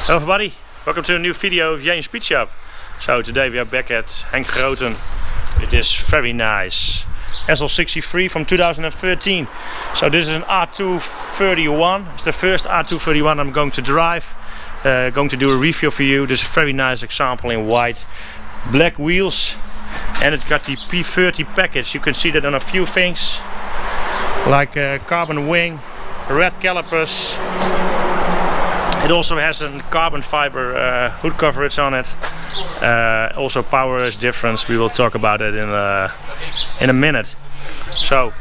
Hello everybody, welcome to a new video of Jane Speed Shop. So today we are back at Henk Groten with this very nice SL63 from 2013. So this is an R231, it's the first R231 I'm going to drive. Going to do a review for you. This is a very nice example in white, black wheels, and it's got the P30 package. You can see that on a few things, like a carbon wing, red calipers. It also has a carbon fiber hood coverage on it. Also power is different. We will talk about it in a minute. So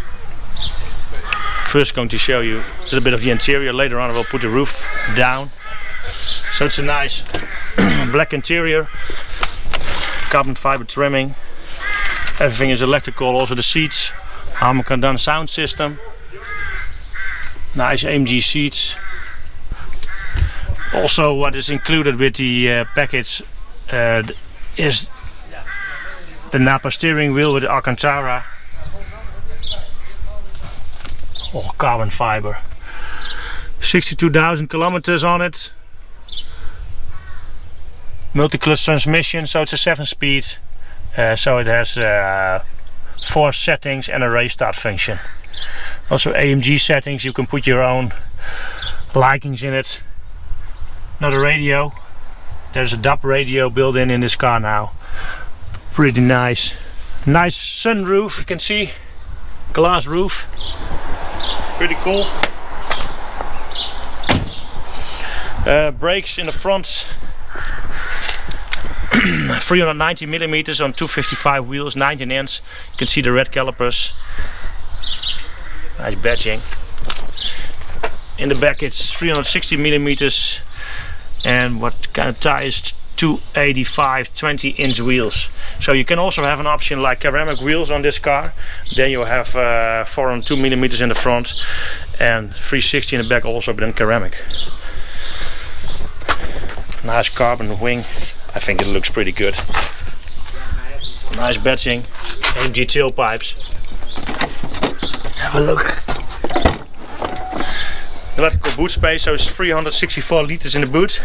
first going to show you a little bit of the interior. Later on I will put the roof down. So it's a nice black interior, carbon fiber trimming. Everything is electrical, also the seats. Alcantara sound system. Nice AMG seats. Also, what is included with the package is the nappa steering wheel with Alcantara. Oh, carbon fiber. 62,000 kilometers on it. Multi-clutch transmission, so it's a 7-speed. So it has 4 settings and a race start function. Also AMG settings, you can put your own likings in it. Another radio. There's a DAB radio built in this car now. Pretty nice. Nice sunroof, you can see. Glass roof. Pretty cool. Brakes in the front. 390mm on 255 wheels, 19 inch. You can see the red calipers. Nice badging. In the back it's 360mm. And what kind of tires? 285 20-inch wheels. So you can also have an option like ceramic wheels on this car. Then you have 402mm in the front and 360 in the back also, but then ceramic. Nice carbon wing. I think it looks pretty good. Nice badging. AMG tailpipes. Have a look. Electrical boot space, so it's 364 liters in the boot.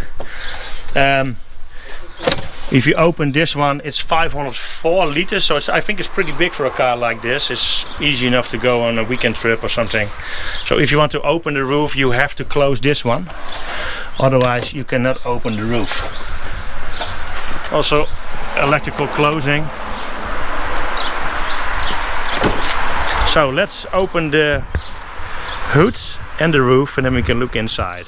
If you open this one, it's 504 liters, so I think it's pretty big for a car like this. It's easy enough to go on a weekend trip or something. So if you want to open the roof, you have to close this one, otherwise you cannot open the roof. Also electrical closing. So let's open the hood and the roof and then we can look inside.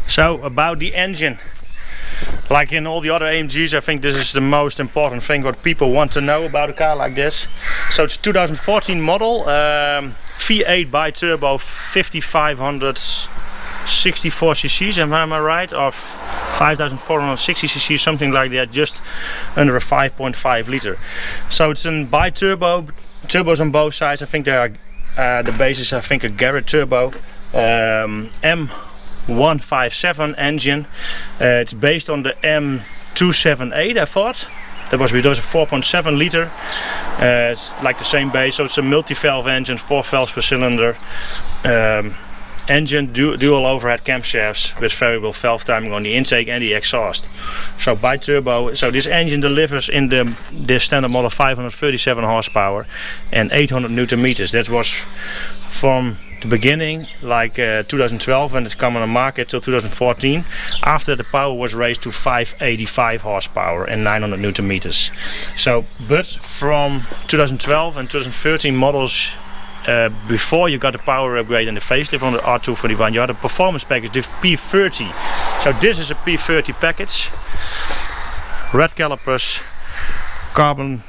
So about the engine, like in all the other AMGs, I think this is the most important thing what people want to know about a car like this. So it's a 2014 model, V8 bi-turbo, 5564 cc's, am I right? Or 5460 cc's, something like that, just under a 5.5 liter. So it's a bi-turbo, turbos on both sides. I think they are the base is, I think, a Garrett turbo. M157 engine. It's based on the M278, I thought. That was a 4.7 liter. It's like the same base, so it's a multi-valve engine, 4 valves per cylinder. Engine, dual overhead camshafts with variable valve timing on the intake and the exhaust. So bi-turbo. So this engine delivers in the standard model 537 horsepower and 800 Newton meters. That was from the beginning, like 2012 when it's come on the market till 2014. After the power was raised to 585 horsepower and 900 Newton meters. So, but from 2012 and 2013 models, before you got the power upgrade and the facelift on the R241, you had a performance package, the P30. So this is a P30 package. Red calipers, carbon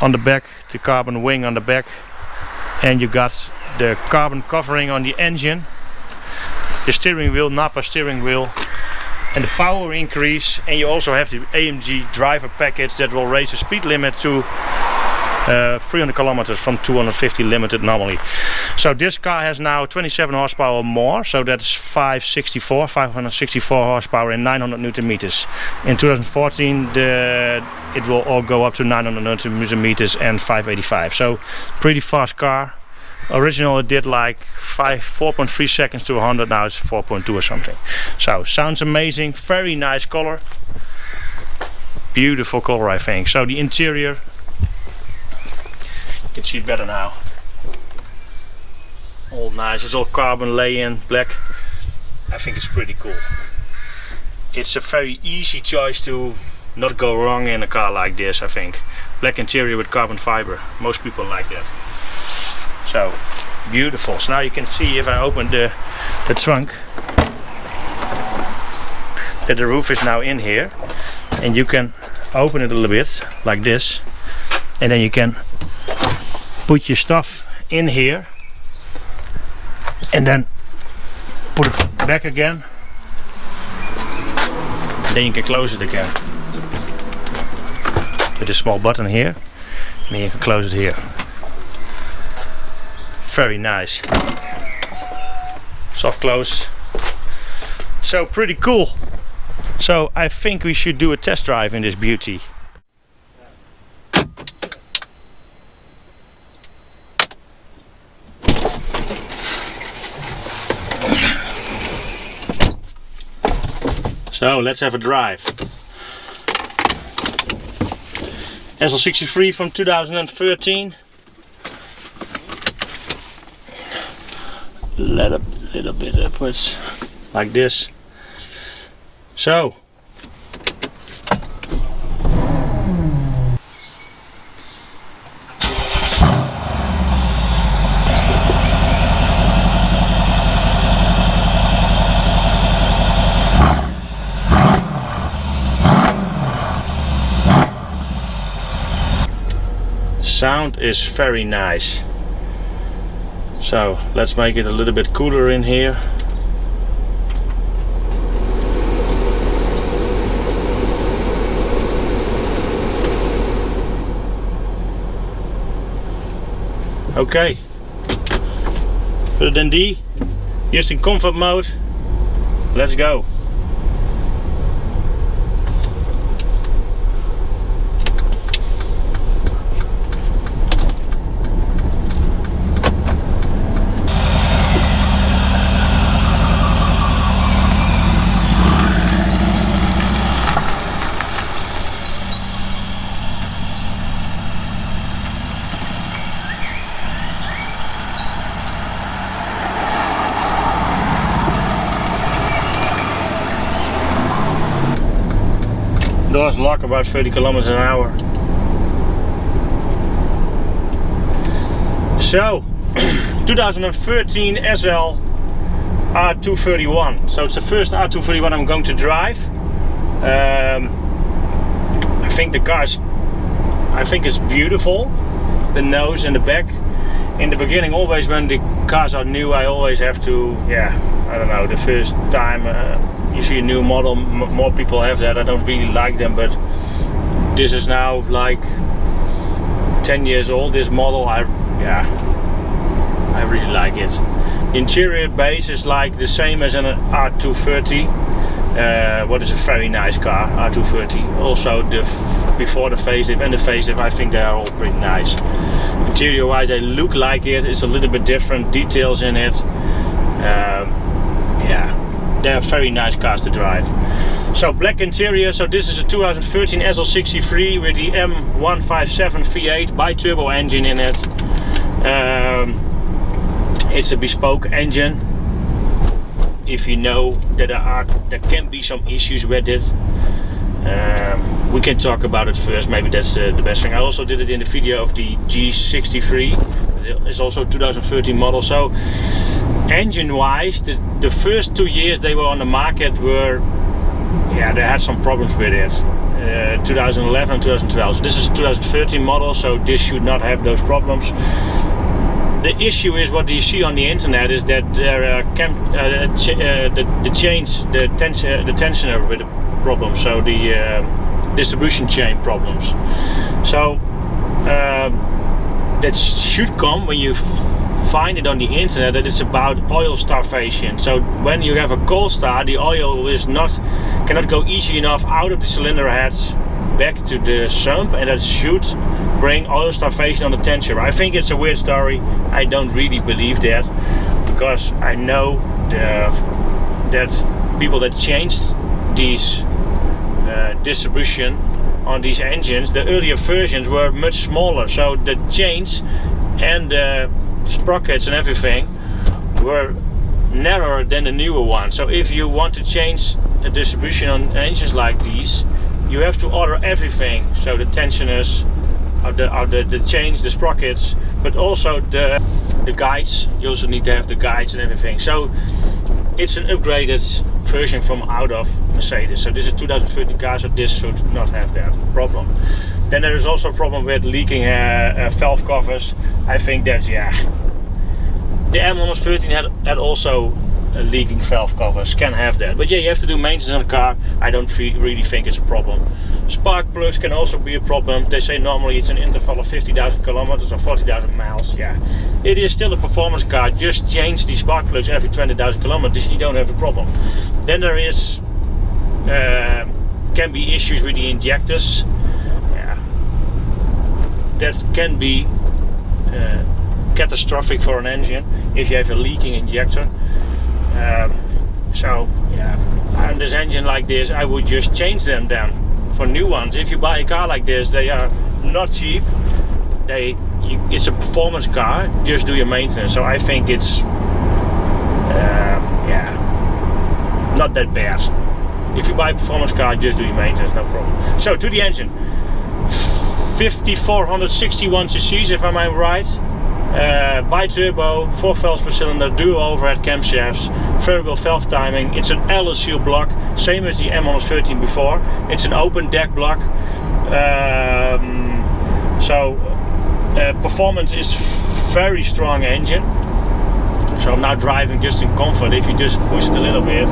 on the back, the carbon wing on the back, and you got the carbon covering on the engine, the steering wheel, nappa steering wheel, and the power increase, and you also have the AMG driver package that will raise the speed limit to 300 kilometers from 250 limited normally. So this car has now 27 horsepower more, so that's 564 horsepower and 900 Newton meters. In 2014 it will all go up to 900 Newton meters and 585. So pretty fast car. Original it did like 4.3 seconds to 100, now it's 4.2 or something. So sounds amazing, very nice color. Beautiful color, I think. So the interior, you can see it better now. All nice, it's all carbon lay-in, black. I think it's pretty cool. It's a very easy choice to not go wrong in a car like this, I think. Black interior with carbon fiber, most people like that. So, beautiful. So now you can see, if I open the trunk, that the roof is now in here. And you can open it a little bit, like this. And then you can put your stuff in here and then put it back again, and then you can close it again with a small button here, and then you can close it here. Very nice, soft close. So pretty cool. So I think we should do a test drive in this beauty. So let's have a drive. SL63 from 2013. Let up a little bit upwards, like this. So. Sound is very nice. So let's make it a little bit cooler in here. Okay, put it in D, just in comfort mode. Let's go. Doors lock about 30 kilometers an hour. So 2013 SL R231. So it's the first R231 I'm going to drive. I think the car is, it's beautiful. The nose and the back. In the beginning, always when the cars are new, I always have to, I don't know, the first time you see a new model, more people have that. I don't really like them, but this is now like 10 years old, this model. I really like it. The interior base is like the same as an R230. What is a very nice car, R230. Also before the facelift and the facelift, I think they are all pretty nice. Interior wise, they look like it. It's a little bit different details in it. They are very nice cars to drive. So black interior. So this is a 2013 SL63 with the M157 V8 bi-turbo engine in it. it's a bespoke engine. If you know that there can be some issues with it, we can talk about it first. Maybe that's the best thing. I also did it in the video of the G63. It's also 2013 model. So engine wise, the first 2 years they were on the market were, yeah, they had some problems with it. 2011, 2012. So this is a 2013 model, so this should not have those problems. The issue is what you see on the internet is that there the chains, the tensioner with a problem, so the distribution chain problems. So that should come when you find it on the internet that it's about oil starvation. So when you have a cold start, the oil cannot go easy enough out of the cylinder heads back to the sump, and that should bring oil starvation on the tensioner. I think it's a weird story. I don't really believe that, because I know that people that changed these distribution on these engines, the earlier versions were much smaller, so the chains and the sprockets and everything were narrower than the newer one. So if you want to change the distribution on engines like these, you have to order everything. So the tensioners, the chains, the sprockets, but also the guides. You also need to have the guides and everything. So it's an upgraded version from out of Mercedes. So this is 2013 car, so this should not have that problem. Then there is also a problem with leaking valve covers. I think that's, yeah, the M113 had also leaking valve covers, can have that. But yeah, you have to do maintenance on the car. I don't really think it's a problem. Spark plugs can also be a problem. They say normally it's an interval of 50,000 kilometers or 40,000 miles. Yeah, it is still a performance car. Just change the spark plugs every 20,000 kilometers, you don't have a problem. Then there is can be issues with the injectors. Yeah, that can be catastrophic for an engine if you have a leaking injector. So yeah, on this engine like this, I would just change them then for new ones. If you buy a car like this, they are not cheap. It's a performance car. Just do your maintenance. So I think it's yeah, not that bad. If you buy a performance car, just do your maintenance, no problem. So to the engine, 5461 cc's if I'm right. Bi-turbo, 4 valves per cylinder, dual overhead camshafts, variable valve timing. It's an alloy seal block, same as the M113 before. It's an open deck block. Performance is very strong engine. So I'm now driving just in comfort. If you just push it a little bit,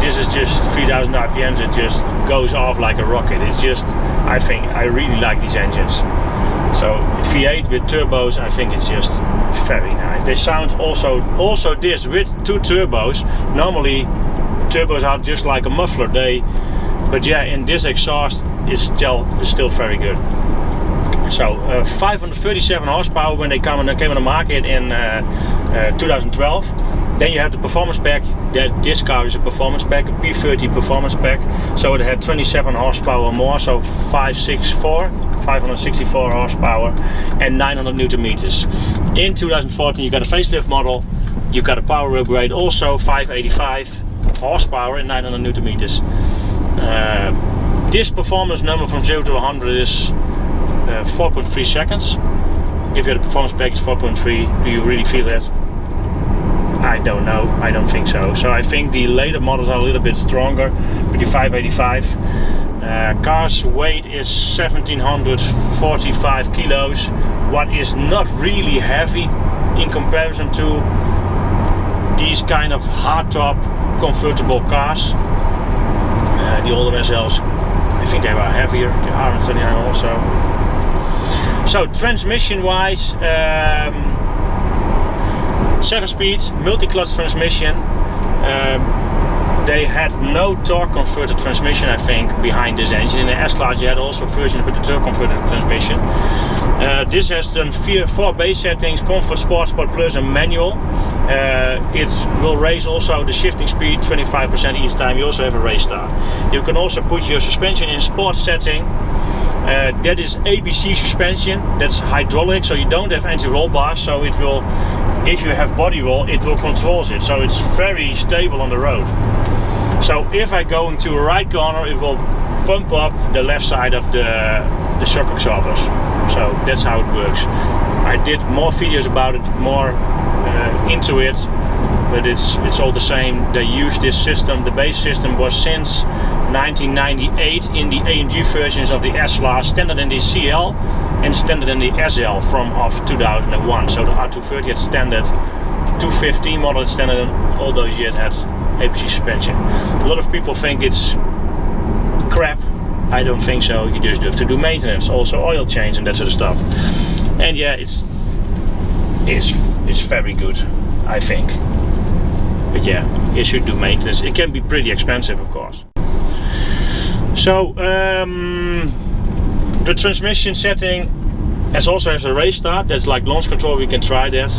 this is just 3000 RPMs. It just goes off like a rocket. It's just, I think I really like these engines. So V8 with turbos, I think it's just very nice. They sound also this with 2 turbos. Normally turbos are just like a muffler. But yeah, in this exhaust it's still very good. So 537 horsepower when they came on the market in 2012. Then you have the performance pack. This car is a performance pack, a P30 performance pack. So it had 27 horsepower more, so 564 horsepower and 900 Newton meters. In 2014 you got a facelift model, you got a power upgrade, also 585 horsepower and 900 Newton meters. This performance number from 0 to 100 is 4.3 seconds. If you had a performance pack, it's 4.3. Do you really feel that? I don't know, I don't think so. So I think the later models are a little bit stronger with the 585. Car's weight is 1745 kilos, what is not really heavy in comparison to these kind of hardtop comfortable cars. The older SLs, I think they were heavier, the R39 also. So transmission wise, 7-speed multi-clutch transmission. They had no torque converter transmission, I think, behind this engine. In the S-Class you had also a version with the torque converter transmission. This has done 4 base settings: Comfort, Sport, Sport Plus and Manual. It will raise also the shifting speed 25% each time. You also have a race star. You can also put your suspension in Sport setting. That is ABC suspension, that's hydraulic, so you don't have anti-roll bars, so it will if you have body roll, it will control it, so it's very stable on the road. So if I go into a right corner, it will pump up the left side of the shock absorbers. So that's how it works. I did more videos about it, more into it, but it's all the same. They use this system. The base system was since 1998 in the AMG versions of the S-Class, standard in the CL and standard in the SL from of 2001. So the R230 had standard, 215 model had standard, and all those years had APC suspension. A lot of people think it's crap. I don't think so. You just have to do maintenance, also oil change and that sort of stuff. And yeah, it's very good, I think. But yeah, you should do maintenance. It can be pretty expensive, of course. So the transmission setting also has a race start. That's like launch control. We can try that.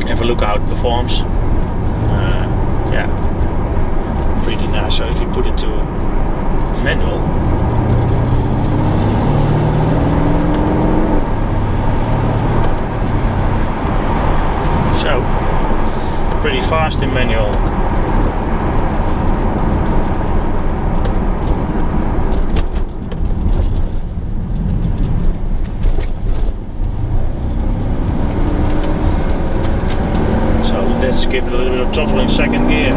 Have a look how it performs. Yeah, pretty nice. So if you put it to manual, so pretty fast in manual. So let's give it a little bit of throttle in second gear.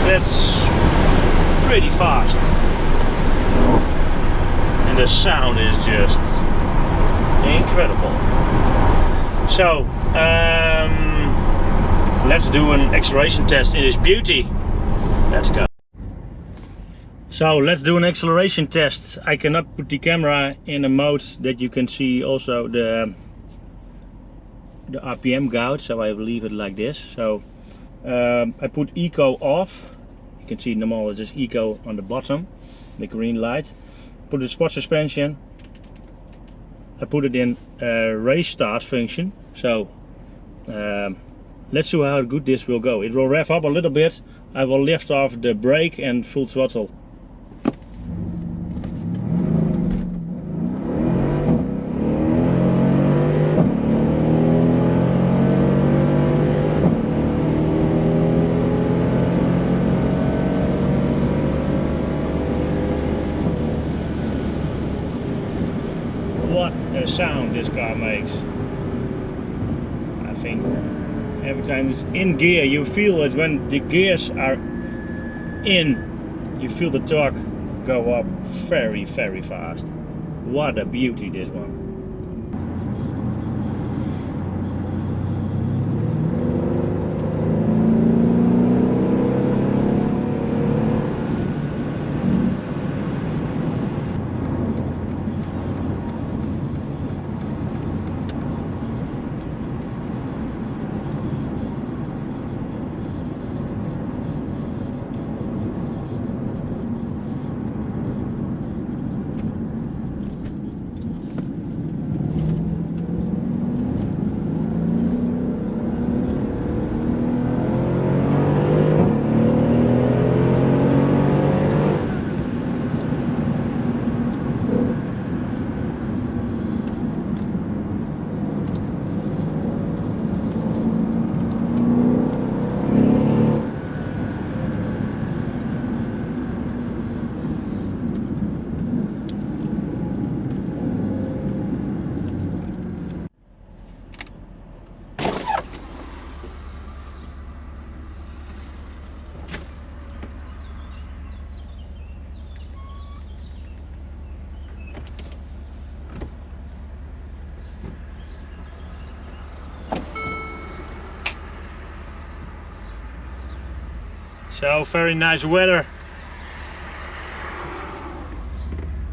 That's pretty fast, and the sound is just incredible. So let's do an acceleration test in this beauty. Let's go. So let's do an acceleration test. I cannot put the camera in a mode that you can see also the RPM gauge, so I will leave it like this. So I put eco off. You can see normal, it's just eco on the bottom, the green light. Put the sport suspension. I put it in race start function. So let's see how good this will go. It will rev up a little bit. I will lift off the brake and full throttle. What a sound this car makes. I think every time it's in gear, you feel it when the gears are in, you feel the torque go up very, very fast. What a beauty, this one. So very nice weather.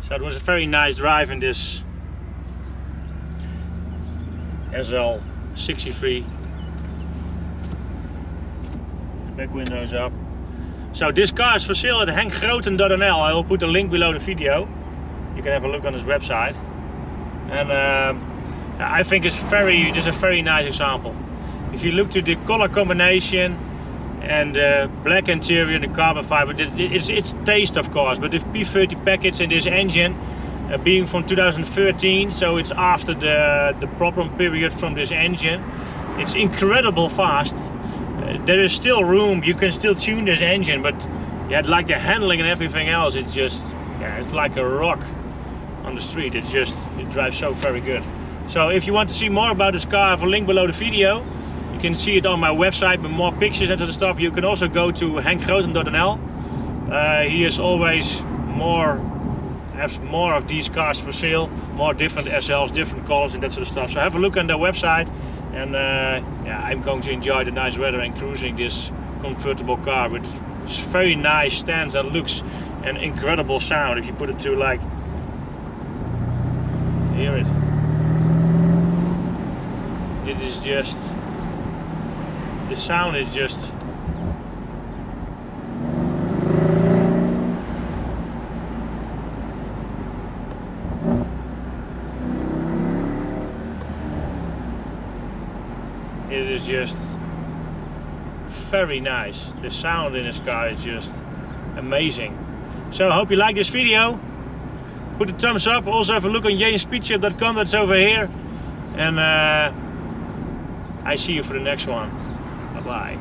So it was a very nice drive in this SL63. The back windows up. So this car is for sale at henkgroten.nl. I will put a link below the video. You can have a look on his website. And I think it's a very nice example. If you look to the color combination, and black interior and the carbon fiber. It's taste, of course, but the P30 package and this engine being from 2013, so it's after the problem period from this engine. It's incredible fast. There is still room, you can still tune this engine, but yeah, like the handling and everything else, it's just, yeah, it's like a rock on the street. It drives so very good. So if you want to see more about this car, I have a link below the video. You can see it on my website with more pictures and sort of stuff. You can also go to henkgroten.nl. He is always has more of these cars for sale, more different SLs, different colors and that sort of stuff. So have a look on their website, and yeah, I'm going to enjoy the nice weather and cruising this convertible car with very nice stands and looks and incredible sound. If you put it to like, hear it. It is just, the sound is just, it is just very nice. The sound in this car is just amazing. So I hope you like this video. Put a thumbs up. Also have a look on JaneSpeedshop.com, that's over here. And I see you for the next one. Bye bye.